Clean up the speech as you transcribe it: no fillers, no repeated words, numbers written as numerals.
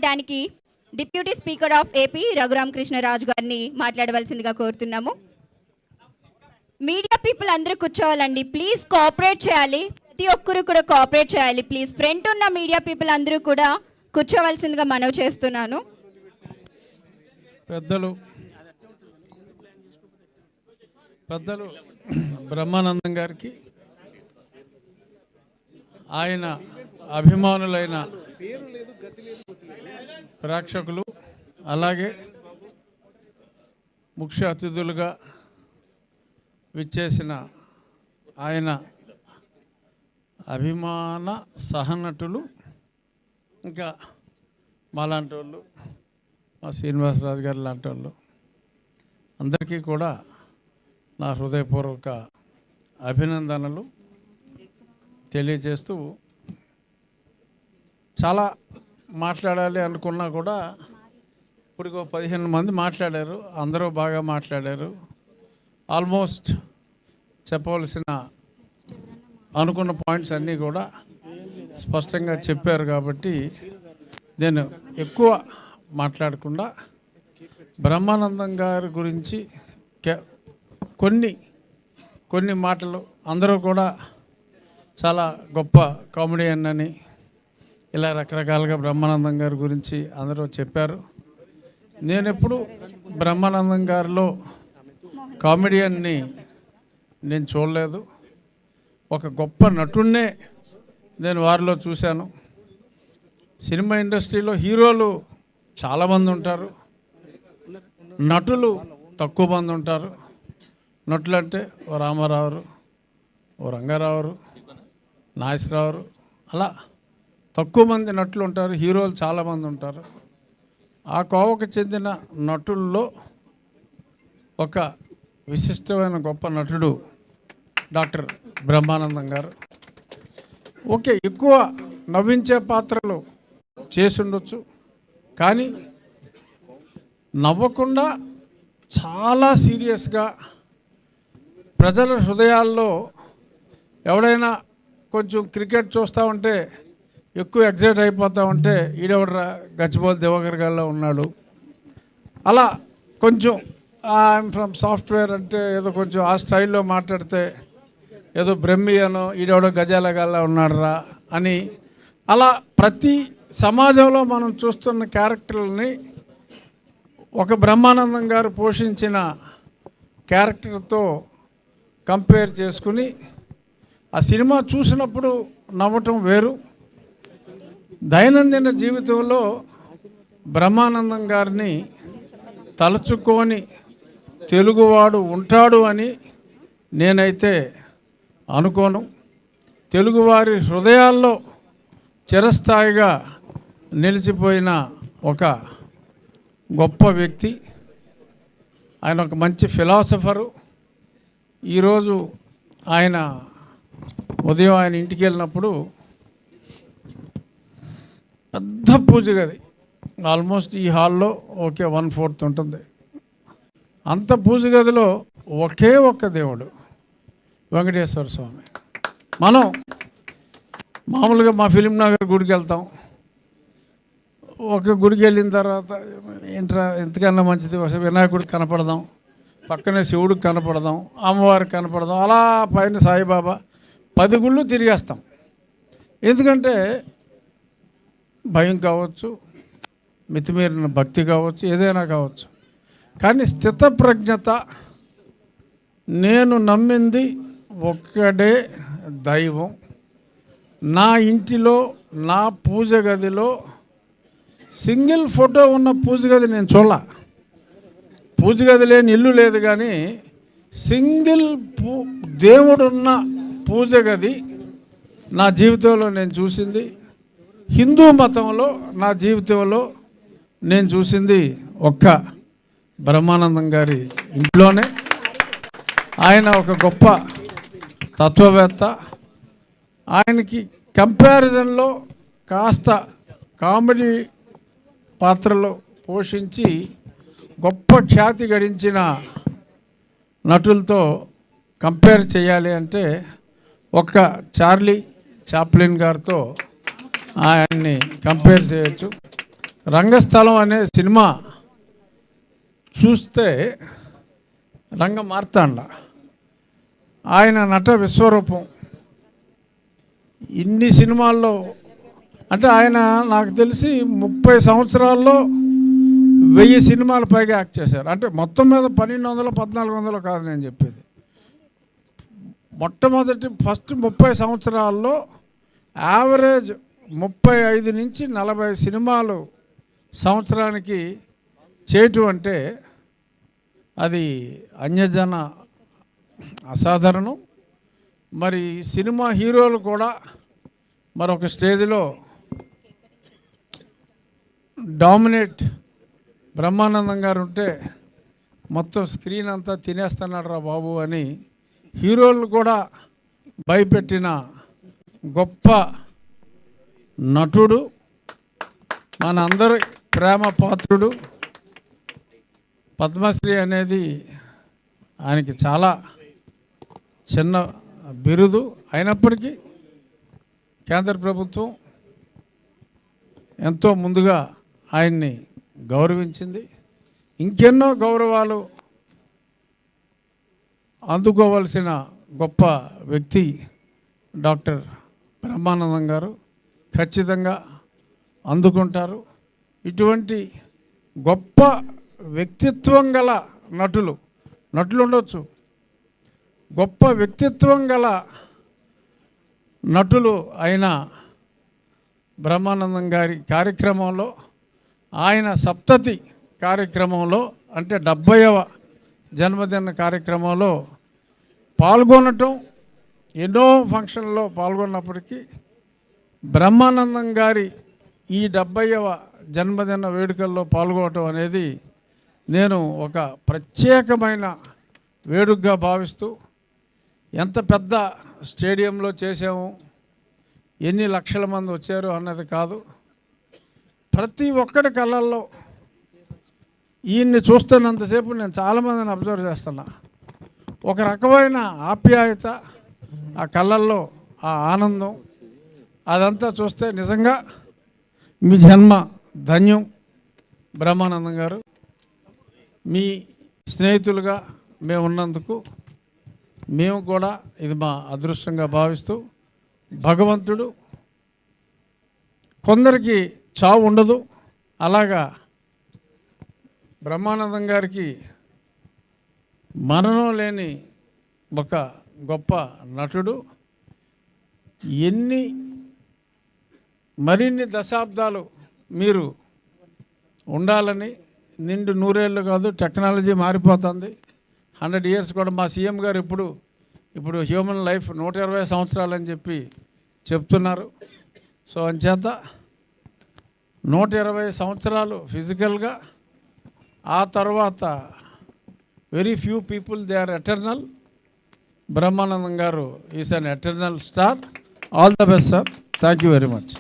మాట్లాడడానికి deputy speaker of AP Raghuramakrishnaraju గారిని మాట్లాడవలసిందిగా కోరుతున్నాము. మీడియా పీపుల్ అందరూ కూర్చోవాలండి. ప్లీజ్ కోఆపరేట్ చేయాలి. ప్రతి ఒక్కరు కూడా కోఆపరేట్ చేయాలి. ప్లీజ్ ఫ్రంట్ ఉన్న మీడియా పీపుల్ అందరూ కూడా కూర్చోవలసిందిగా మనవి చేస్తున్నాను. పెద్దలు బ్రహ్మానందం గారికి, ఆయన అభిమానులైన ప్రేక్షకులు, అలాగే ముఖ్య అతిథులుగా విచ్చేసిన ఆయన అభిమాన సహనటులు, ఇంకా మాలాంటి వాళ్ళు, మా శ్రీనివాసరాజు గారు లాంటి వాళ్ళు అందరికీ కూడా నా హృదయపూర్వక అభినందనలు తెలియజేస్తూ, చాలా మాట్లాడాలి అనుకున్నా కూడా ఇప్పుడు 15 మంది మాట్లాడారు. అందరూ బాగా మాట్లాడారు. ఆల్మోస్ట్ చెప్పవలసిన అనుకున్న పాయింట్స్ అన్నీ కూడా స్పష్టంగా చెప్పారు. కాబట్టి నేను ఎక్కువ మాట్లాడకుండా బ్రహ్మానందం గారి గురించి కొన్ని మాటలు, అందరూ కూడా చాలా గొప్ప కామెడియన్ అని ఇలా రకరకాలుగా బ్రహ్మానందం గారి గురించి అందరూ చెప్పారు. నేను ఎప్పుడు బ్రహ్మానందం గారిలో కామెడియన్ని నేను చూడలేదు. ఒక గొప్ప నటున్నే నేను వారిలో చూశాను. సినిమా ఇండస్ట్రీలో హీరోలు చాలామంది ఉంటారు, నటులు తక్కువ మంది ఉంటారు. నటులు అంటే ఓ రామారావు, ఓ రంగారావు, నాగేశ్వరరావు, అలా తక్కువ మంది నటులు ఉంటారు. హీరోలు చాలామంది ఉంటారు. ఆ కోవకు చెందిన నటుల్లో ఒక విశిష్టమైన గొప్ప నటుడు డాక్టర్ బ్రహ్మానందం గారు. ఓకే, ఎక్కువ నవ్వించే పాత్రలు చేసి ఉండొచ్చు, కానీ నవ్వకుండా చాలా సీరియస్గా ప్రజల హృదయాల్లో, ఎవడైనా కొంచెం క్రికెట్ చూస్తూ ఉంటే ఎక్కువ ఎగ్జైట్ అయిపోతూ ఉంటే ఈడెవడరా గచ్చిబౌలి దివాకర్ గారిలో ఉన్నాడు, అలా కొంచెం ఐఎమ్ ఫ్రమ్ సాఫ్ట్వేర్ అంటే ఏదో కొంచెం ఆ స్టైల్లో మాట్లాడితే ఏదో బ్రహ్మి అనో ఈడెవడో గజాల గాల్లో ఉన్నాడురా అని, అలా ప్రతి సమాజంలో మనం చూస్తున్న క్యారెక్టర్లని ఒక బ్రహ్మానందం గారు పోషించిన క్యారెక్టర్తో కంపేర్ చేసుకుని ఆ సినిమా చూసినప్పుడు నవ్వటం వేరు. దైనందిన జీవితంలో బ్రహ్మానందం గారిని తలుచుకొని తెలుగువాడు ఉంటాడు అని నేనైతే అనుకోను. తెలుగువారి హృదయాల్లో చిరస్థాయిగా నిలిచిపోయిన ఒక గొప్ప వ్యక్తి. ఆయన ఒక మంచి ఫిలాసఫరు. ఈరోజు ఆయన ఉదయం ఆయన ఇంటికి వెళ్ళినప్పుడు పెద్ద పూజ గది, ఆల్మోస్ట్ ఈ హాల్లో ఓకే 1/4 ఉంటుంది. అంత పూజ గదిలో ఒకే ఒక్క దేవుడు, వెంకటేశ్వర స్వామి. మనం మామూలుగా మా ఫిలిం నగర్ గుడికి వెళ్తాం. ఒక గుడికి వెళ్ళిన తర్వాత ఏంట్రా ఎంతకన్నా మంచిది, వినాయకుడికి కనపడదాం, పక్కనే శివుడికి కనపడదాం, అమ్మవారికి కనపడదాం, అలా పైన సాయిబాబా 10 గుళ్ళు తిరిగేస్తాం. ఎందుకంటే భయం కావచ్చు, మితిమీరిన భక్తి కావచ్చు, ఏదైనా కావచ్చు. కానీ స్థితప్రజ్ఞత, నేను నమ్మింది ఒక్కడే దైవం, నా ఇంటిలో నా పూజ గదిలో సింగిల్ ఫోటో ఉన్న పూజ గది నేను చూడాల. పూజ గది లేని ఇల్లు లేదు, కానీ సింగిల్ దేవుడున్న పూజ గది నా జీవితంలో నేను చూసింది. హిందూ మతంలో నా జీవితంలో నేను చూసింది ఒక్క బ్రహ్మానందం గారి ఇంట్లోనే. ఆయన ఒక గొప్ప తత్వవేత్త. ఆయనకి కంపారిజన్లో కాస్త కామెడీ పాత్రలు పోషించి గొప్ప ఖ్యాతి గడించిన నటులతో కంపేర్ చేయాలి అంటే ఒక్క చార్లీ చాప్లిన్ గారితో ఆయన్ని కంపేర్ చేయొచ్చు. రంగస్థలం అనే సినిమా చూస్తే రంగ మార్తాండ ఆయన నట విశ్వరూపం. ఇన్ని సినిమాల్లో అంటే ఆయన నాకు తెలిసి 30 సంవత్సరాల్లో 1000 సినిమాల పైగా యాక్ట్ చేశారు. అంటే మొత్తం మీద 1200 1400 కాదు నేను చెప్పేది. మొట్టమొదటి ఫస్ట్ 30 సంవత్సరాల్లో యావరేజ్ 35 నుంచి 40 సినిమాలు సంవత్సరానికి చేయటం అంటే అది అన్యజన అసాధారణం. మరి సినిమా హీరోలు కూడా మరొక స్టేజ్లో డామినేట్ బ్రహ్మానందం గారు ఉంటే మొత్తం స్క్రీన్ అంతా తినేస్తున్నాడు రా బాబు అని హీరోలు కూడా భయపెట్టిన గొప్ప నటుడు, మన అందరి ప్రేమ పాత్రుడు. పద్మశ్రీ అనేది ఆయనకి చాలా చిన్న బిరుదు అయినప్పటికీ కేంద్ర ప్రభుత్వం ఎంతో ముందుగా ఆయన్ని గౌరవించింది. ఇంకెన్నో గౌరవాలు అందుకోవలసిన గొప్ప వ్యక్తి డాక్టర్ బ్రహ్మానందం గారు. ఖచ్చితంగా అందుకుంటారు. ఇటువంటి గొప్ప వ్యక్తిత్వం గల నటులు ఉండొచ్చు. గొప్ప వ్యక్తిత్వం గల నటులు అయిన బ్రహ్మానందం గారి కార్యక్రమంలో, ఆయన సప్తతి కార్యక్రమంలో అంటే 70వ జన్మదిన కార్యక్రమంలో పాల్గొనటం, ఎన్నో ఫంక్షన్లో పాల్గొన్నప్పటికీ బ్రహ్మానందం గారి ఈ 70వ జన్మదిన వేడుకల్లో పాల్గొనటం అనేది నేను ఒక ప్రత్యేకమైన వేడుకగా భావిస్తూ, ఎంత పెద్ద స్టేడియంలో చేసాము, ఎన్ని లక్షల మంది వచ్చారు అన్నది కాదు, ప్రతి ఒక్కడి కళ్ళల్లో ఈయన్ని చూస్తున్నంతసేపు నేను చాలామందిని అబ్జర్వ్ చేస్తున్నా. ఒక రకమైన ఆప్యాయత ఆ కళ్ళల్లో, ఆ ఆనందం, అదంతా చూస్తే నిజంగా మీ జన్మ ధన్యం బ్రహ్మానందం గారు. మీ స్నేహితులుగా మేము ఉన్నందుకు మేము కూడా ఇది మా అదృష్టంగా భావిస్తూ, భగవంతుడు కొందరికి చావు ఉండదు, అలాగా బ్రహ్మానందం గారికి మరణం లేని ఒక గొప్ప నటుడు. మరిన్ని దశాబ్దాలు మీరు ఉండాలని, నిండు 100 ఏళ్ళు కాదు, టెక్నాలజీ మారిపోతుంది, 100 ఇయర్స్ కూడా. మా సీఎం గారు ఇప్పుడు హ్యూమన్ లైఫ్ 120 సంవత్సరాలు అని చెప్పి చెప్తున్నారు. సో అంచేత 120 సంవత్సరాలు ఫిజికల్గా, ఆ తర్వాత very few people they are eternal. Brahmanandam గారు is an eternal star. All the best sir. Thank you very much.